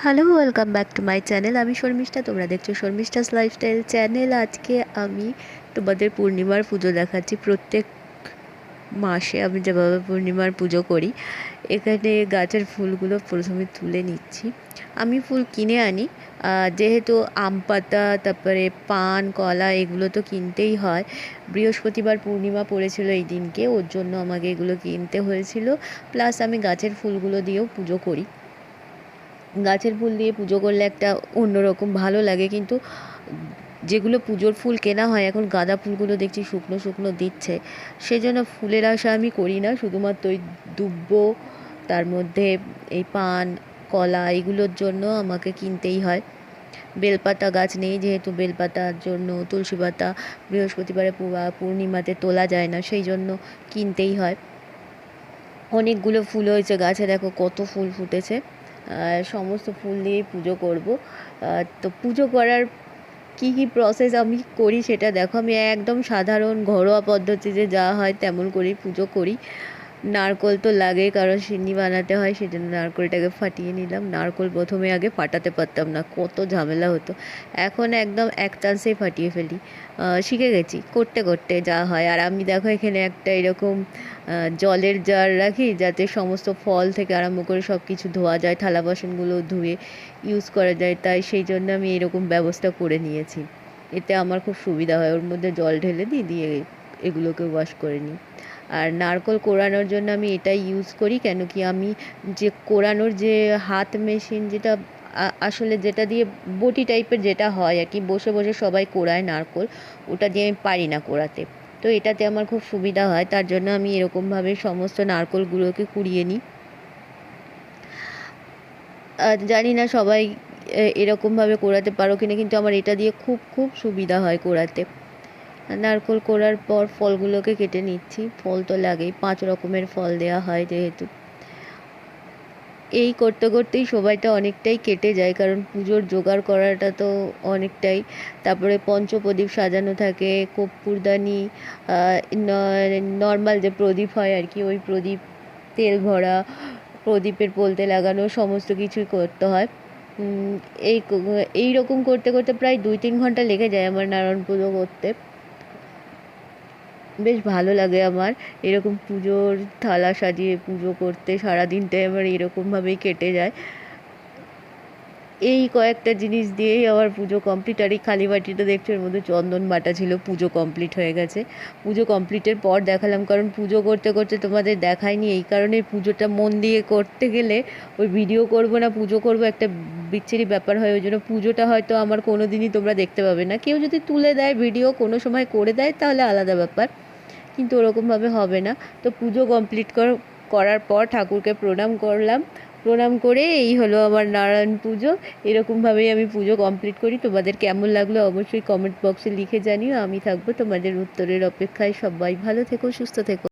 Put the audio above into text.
Hello, welcome back to my channel. আমি শর্মিষ্ঠা, তোমরা দেখছো শর্মিষ্ঠাস লাইফস্টাইল চ্যানেল। আজকে আমি তোমাদের পূর্ণিমার পুজো দেখাচ্ছি। প্রত্যেক মাসে আমি যেভাবে পূর্ণিমার পুজো করি, এখানে গাছের ফুলগুলো প্রথমে তুলে নিচ্ছি। আমি ফুল কিনে আনি, যেহেতু আম পাতা, তারপরে পান, কলা এগুলো তো কিনতেই হয়। বৃহস্পতিবার পূর্ণিমা পড়েছিল এই দিনকে, ওর জন্য আমাকে এগুলো কিনতে হয়েছিল। প্লাস আমি গাছের ফুলগুলো দিয়েও পুজো করি। গাছের ফুল দিয়ে পুজো করলে একটা অন্যরকম ভালো লাগে। কিন্তু যেগুলো পুজোর ফুল কেনা হয়, এখন গাঁদা ফুলগুলো দেখছি শুকনো শুকনো দিচ্ছে, সেজন্য ফুলের আশা আমি করি না। শুধুমাত্র ওই দুব্ব, তার মধ্যে এই পান, কলা এগুলোর জন্য আমাকে কিনতেই হয়। বেলপাতা গাছ নেই, যেহেতু বেলপাতার জন্য তুলসী পাতা বৃহস্পতিবারে পূর্ণিমাতে তোলা যায় না, সেই জন্য কিনতেই হয়। অনেকগুলো ফুল হয়েছে গাছে, দেখো কত ফুল ফুটেছে। সমস্ত ফুল দিয়েই পুজো করব। তো পুজো করার কী কী প্রসেস আমি করি সেটা দেখো। আমি একদম সাধারণ ঘরোয়া পদ্ধতিতে যা হয় তেমন করেই পুজো করি। নারকোল তো লাগে, কারণ সিন্নি বানাতে হয়, সেজন্য নারকোলটাকে ফাটিয়ে নিলাম। নারকোল প্রথমে আগে ফাটাতে পারতাম না, কত ঝামেলা হতো। এখন একদম এক চান্সেই ফাটিয়ে ফেলি। শিখে গেছি করতে করতে যা হয়। আর আমি দেখো এখানে একটা এরকম জলের জার রাখি, যাতে সমস্ত ফল থেকে আরম্ভ করে সব কিছু ধোয়া যায়, থালা বাসনগুলো ধুয়ে ইউজ করা যায়, তাই সেই জন্য আমি এরকম ব্যবস্থা করে নিয়েছি। এতে আমার খুব সুবিধা হয়, ওর মধ্যে জল ঢেলে দিই, দিয়ে এগুলোকে ওয়াশ করে নিই। আর নারকোল কোড়ানোর জন্য আমি এটাই ইউজ করি, কেন কি আমি যে কোড়ানোর যে হাত মেশিন, যেটা আসলে যেটা দিয়ে বটি টাইপের যেটা হয় আর কি, বসে বসে সবাই কোড়ায় নারকোল, ওটা দিয়ে আমি পারি না কোড়াতে। তো এটাতে আমার খুব সুবিধা হয়, তার জন্য আমি এরকমভাবে সমস্ত নারকোলগুলোকে কুড়িয়ে নিই। জানি না সবাই এরকমভাবে কোড়াতে পারো কিনা, কিন্তু আমার এটা দিয়ে খুব খুব সুবিধা হয় কোড়াতে। নারকোল কোড়ার পর ফলগুলোকে কেটে নিচ্ছি। ফল তো লাগেই, 5 রকমের ফল দেওয়া হয় যেহেতু। এই করতে করতেই সময়টা অনেকটাই কেটে যায়, কারণ পুজোর জোগাড় করাটা তো অনেকটাই। তারপরে পঞ্চপ্রদীপ সাজানো থাকে, কর্পূরদানি, নর্মাল যে প্রদীপ হয় আর কি, ওই প্রদীপ, তেল ভরা প্রদীপের পলতে লাগানো, সমস্ত কিছুই করতে হয়। এই এই রকম করতে করতে প্রায় 2-3 ঘন্টা লেগে যায় আমার নারায়ণ পুজো করতে। বেশ ভালো লাগে আমার এরকম পুজোর থালা সাজিয়ে পুজো করতে। সারাদিনটাই আমার এরকমভাবেই কেটে যায়। এই কয়েকটা জিনিস দিয়েই আমার পুজো কমপ্লিট। আর এই খালি বাটিটা দেখছো, এর মধ্যে চন্দন বাটা ছিল, পুজো কমপ্লিট হয়ে গেছে। পুজো কমপ্লিটের পর দেখালাম, কারণ পুজো করতে করতে তোমাদের দেখায়নি, এই কারণে পুজোটা মন দিয়ে করতে গেলে ওই ভিডিও করব না পুজো করব একটা বিচ্ছিরি ব্যাপার হয়, ওই জন্য পুজোটা হয়তো আমার কোনো দিনই তোমরা দেখতে পাবে না। কেউ যদি তুলে দেয় ভিডিও, কোনো সময় করে দেয়, তাহলে আলাদা ব্যাপার, কিন্তু ওরকমভাবে হবে না। তো পুজো কমপ্লিট করার পর ঠাকুরকে প্রণাম করলাম। প্রণাম করে এই হলো আমার নারায়ণ পুজো। এরকমভাবেই আমি পুজো কমপ্লিট করি। তোমাদের কেমন লাগলো অবশ্যই কমেন্ট বক্সে লিখে জানিও। আমি থাকবো তোমাদের উত্তরের অপেক্ষায়। সবাই ভালো থেকো, সুস্থ থেকো।